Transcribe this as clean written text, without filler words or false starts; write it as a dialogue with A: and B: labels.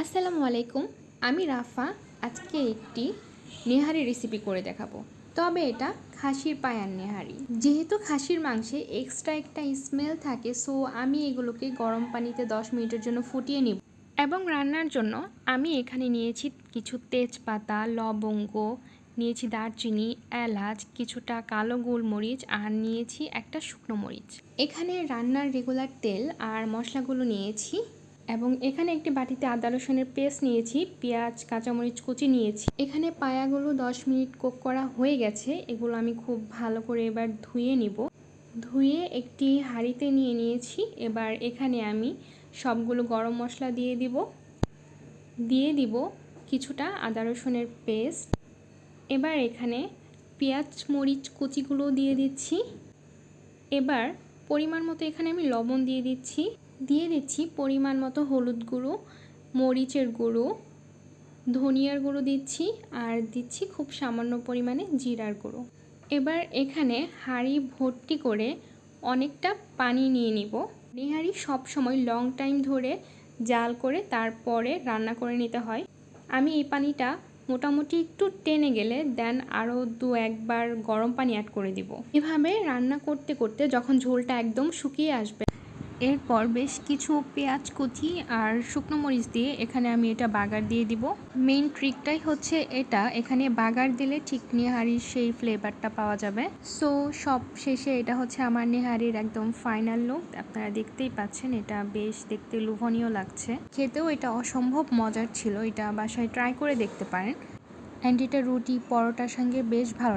A: আসসালামু আলাইকুম। আমি রাফা। আজকে একটি নেহারি রেসিপি করে দেখাবো। তবে এটা খাসির পায়ার নেহারি। যেহেতু খাসির মাংসে এক্সট্রা একটা স্মেল থাকে, সো আমি এগুলোকে গরম পানিতে 10 মিনিটের জন্য ফুটিয়ে নিব। এবং রান্নার জন্য আমি এখানে নিয়েছি কিছু তেজপাতা, লবঙ্গ, নিয়েছি দারচিনি, এলাচ, কিছুটা কালো গোলমরিচ আর নিয়েছি একটা শুকনো মরিচ। এখানে রান্নার রেগুলার তেল আর মশলাগুলো নিয়েছি এবং এখানে একটি বাটিতে আদা রসুনের পেস্ট নিয়েছি, পেঁয়াজ, কাঁচামরিচ কুচি নিয়েছি। এখানে পায়াগুলো 10 মিনিট কুক করা হয়ে গেছে। এগুলো আমি খুব ভালো করে এবার ধুয়ে নিব। ধুয়ে একটি হাঁড়িতে নিয়ে নিয়েছি। এবার এখানে আমি সবগুলো গরম মশলা দিয়ে দিব কিছুটা আদা রসুনের পেস্ট। এবার এখানে পেঁয়াজ মরিচ কুচিগুলো দিয়ে দিচ্ছি। এবার পরিমাণ মতো এখানে আমি লবণ দিয়ে দিচ্ছি পরিমাণ মতো হলুদ গুঁড়ো, মরিচের গুঁড়ো, ধনিয়ার গুঁড়ো দিচ্ছি আর দিচ্ছি খুব সামান্য পরিমাণে জিরার গুঁড়ো। এবার এখানে হাঁড়ি ভর্তি করে অনেকটা পানি নিয়ে নিব। নেহারি সবসময় লং টাইম ধরে জাল করে তারপরে রান্না করে নিতে হয়। আমি এই পানিটা মোটামুটি একটু টেনে গেলে দেন আরও 2-1 বার গরম পানি অ্যাড করে দিব। এভাবে রান্না করতে করতে যখন ঝোলটা একদম শুকিয়ে আসবে, এরপর বেশ কিছু পেঁয়াজ কুচি আর শুকনো মরিচ দিয়ে এখানে আমি এটা বাগার দিয়ে দিব। মেইন ট্রিকটাই হচ্ছে এটা, এখানে বাগার দিলে ঠিক নেহারির সেই ফ্লেভারটা পাওয়া যাবে। সো সব শেষে এটা হচ্ছে আমার নেহারির একদম ফাইনাল লুক। আপনারা দেখতেই পাচ্ছেন, এটা বেশ দেখতে লোভনীয় লাগছে। খেতেও এটা অসম্ভব মজার ছিল। এটা বাসায় ট্রাই করে দেখতে পারেন। অ্যান্ড এটা রুটি পরোটার সঙ্গে বেশ ভালো লাগে।